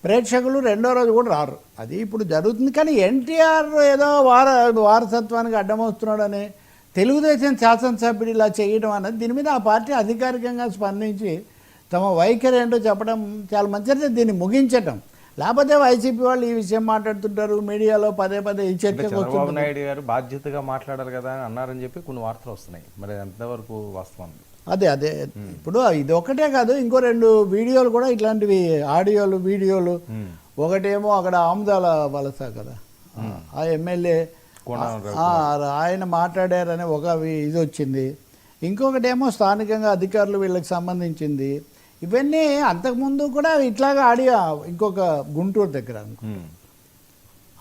ప్రేక్షకులు రెండో రోజు కూడా రారు. అది ఇప్పుడు జరుగుతుంది. కానీ ఎన్టీఆర్ ఏదో వారసత్వానికి అడ్డమవుతున్నాడని తెలుగుదేశం శాసనసభ్యుడు ఇలా చేయడం అన్నది దీని మీద ఆ పార్టీ అధికారికంగా స్పందించి తమ వైఖరి ఏంటో చెప్పడం చాలా మంచిది. దీన్ని ముగించటం, లేకపోతే వైసీపీ వాళ్ళు ఈ విషయం మాట్లాడుతుంటారు మీడియాలో పదే పదే ఈ చర్చకు. చంద్రబాబు నాయుడు గారు బాధ్యతగా మాట్లాడారు కదా అని అన్నారని చెప్పి కొన్ని వార్తలు వస్తున్నాయి. మరి ఎంతవరకు వాస్తవం? అదే ఇప్పుడు ఇది ఒకటే కాదు, ఇంకో 2 వీడియోలు కూడా ఇట్లాంటివి, ఆడియోలు వీడియోలు. ఒకటేమో అక్కడ ఆముదాల వలస కదా, ఆ ఎమ్మెల్యే ఆయన మాట్లాడారని ఒక ఇది వచ్చింది. ఇంకొకటేమో స్థానికంగా అధికారులు వీళ్ళకి సంబంధించింది. ఇవన్నీ అంతకుముందు కూడా ఇట్లాగా ఆడియో ఇంకొక గుంటూరు దగ్గర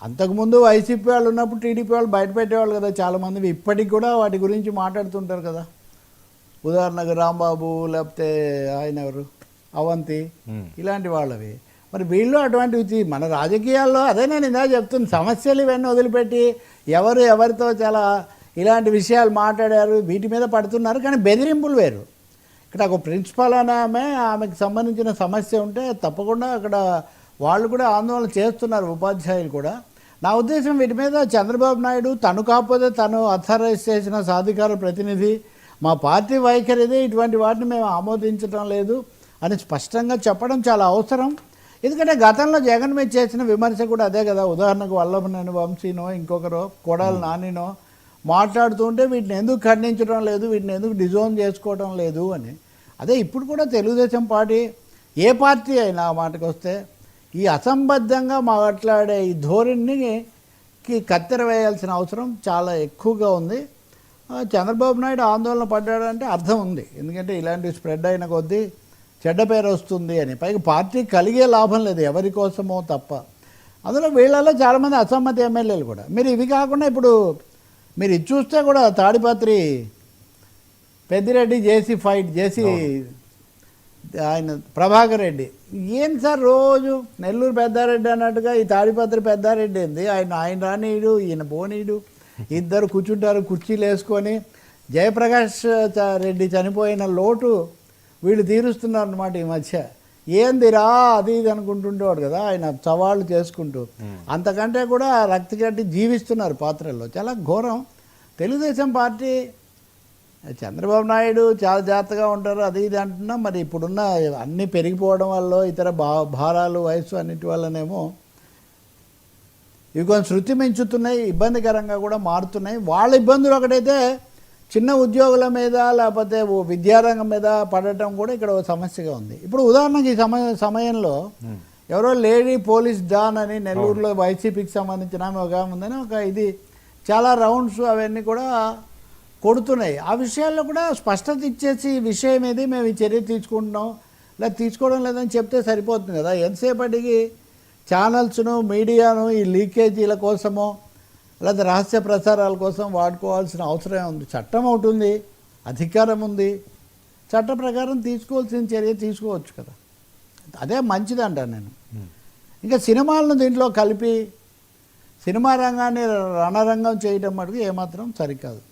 అంతకుముందు వైసీపీ వాళ్ళు ఉన్నప్పుడు టీడీపీ వాళ్ళు బయట పెట్టేవాళ్ళు కదా చాలామంది. ఇప్పటికి కూడా వాటి గురించి మాట్లాడుతుంటారు కదా. ఉదాహరణకు రాంబాబు, లేకపోతే ఆయన ఎవరు అవంతి, ఇలాంటి వాళ్ళవి. మరి వీళ్ళు అటువంటివి మన రాజకీయాల్లో అదే నేను ఇందా చెప్తున్న సమస్యలు ఇవన్నీ వదిలిపెట్టి ఎవరితో చాలా ఇలాంటి విషయాలు మాట్లాడారు వీటి మీద పడుతున్నారు. కానీ బెదిరింపులు వేరు. ఇక్కడ ఒక ప్రిన్సిపాల్ అనే ఆమెకు సంబంధించిన సమస్య ఉంటే తప్పకుండా అక్కడ వాళ్ళు కూడా ఆందోళన చేస్తున్నారు, ఉపాధ్యాయులు కూడా. నా ఉద్దేశం వీటి మీద చంద్రబాబు నాయుడు తను కాకపోతే తను అథరైజ్ చేసిన సాధికార ప్రతినిధి, మా పార్టీ వైఖరిదే, ఇటువంటి వాటిని మేము ఆమోదించడం లేదు అని స్పష్టంగా చెప్పడం చాలా అవసరం. ఎందుకంటే గతంలో జగన్ మీద చేసిన విమర్శ కూడా అదే కదా. ఉదాహరణకు వల్లభనేని వంశీనో ఇంకొకరో కొడాలి నానినో మాట్లాడుతుంటే వీటిని ఎందుకు ఖండించడం లేదు, వీటిని ఎందుకు డిజోన్ చేసుకోవడం లేదు అని. అదే ఇప్పుడు కూడా తెలుగుదేశం పార్టీ, ఏ పార్టీ అయినా ఆ మాటకు వస్తే ఈ అసంబద్ధంగా మాట్లాడే ఈ ధోరణికి కత్తెర వేయాల్సిన అవసరం చాలా ఎక్కువగా ఉంది. చంద్రబాబు నాయుడు ఆందోళన పడ్డాడంటే అర్థం ఉంది. ఎందుకంటే ఇలాంటివి స్ప్రెడ్ అయిన కొద్దీ చెడ్డ పేరు వస్తుంది అని. పైగా పార్టీ కలిగే లాభం లేదు ఎవరి కోసమో తప్ప. అందులో వీళ్ళలో చాలామంది అసమ్మతి ఎమ్మెల్యేలు కూడా. మీరు ఇవి కాకుండా ఇప్పుడు మీరు ఇది చూస్తే కూడా తాడిపత్రి పెద్దిరెడ్డి జేసీ ఆయన ప్రభాకర్ రెడ్డి, ఏం సార్ రోజు నెల్లూరు పెద్దారెడ్డి అన్నట్టుగా ఈ తాడిపత్రి పెద్దారెడ్డి ఏంది, ఆయన రానీయుడు ఈయన పోనీయుడు, ఇద్దరు కూర్చుంటారు కుర్చీలు వేసుకొని. జయప్రకాష్ రెడ్డి చనిపోయిన లోటు వీళ్ళు తీరుస్తున్నారు అన్నమాట ఈ మధ్య. ఏందిరా అది ఇది అనుకుంటుండేవాడు కదా ఆయన, సవాళ్ళు చేసుకుంటూ. అంతకంటే కూడా రక్తి కట్టి జీవిస్తున్నారు పాత్రల్లో. చాలా ఘోరం. తెలుగుదేశం పార్టీ, చంద్రబాబు నాయుడు చాలా జాగ్రత్తగా ఉంటారు అది ఇది అంటున్నా. మరి ఇప్పుడున్న అన్నీ పెరిగిపోవడం వల్ల, ఇతర భారాలు, వయసు అన్నిటి వల్లనేమో ఇవి కొంచెం శృతి మించుతున్నాయి, ఇబ్బందికరంగా కూడా మారుతున్నాయి. వాళ్ళ ఇబ్బందులు ఒకటైతే చిన్న ఉద్యోగుల మీద లేకపోతే విద్యారంగం మీద పడటం కూడా ఇక్కడ ఒక సమస్యగా ఉంది. ఇప్పుడు ఉదాహరణకి ఈ సమయంలో ఎవరో లేడీ పోలీస్ డాన్ అని నెల్లూరులో వైసీపీకి సంబంధించిన ఆమె ఒక ఉందని ఒక ఇది చాలా రౌండ్స్ అవన్నీ కూడా కొడుతున్నాయి. ఆ విషయాల్లో కూడా స్పష్టత ఇచ్చేసి ఈ విషయం ఏది మేము ఈ చర్య తీసుకుంటున్నాం లేదా తీసుకోవడం లేదని చెప్తే సరిపోతుంది కదా. ఎంతసేపటికి ఛానల్స్ను మీడియాను ఈ లీకేజీల కోసమో లేదా రహస్య ప్రసారాల కోసం వాడుకోవాల్సిన అవసరం ఉంది. చట్టం ఒకటి ఉంది, అధికారం ఉంది, చట్ట ప్రకారం తీసుకోవాల్సిన చర్య తీసుకోవచ్చు కదా. అదే మంచిది అంటాను నేను. ఇంకా సినిమాలను దీంట్లో కలిపి సినిమా రంగాన్ని రణరంగం చేయడం మటుకు ఏమాత్రం సరికాదు.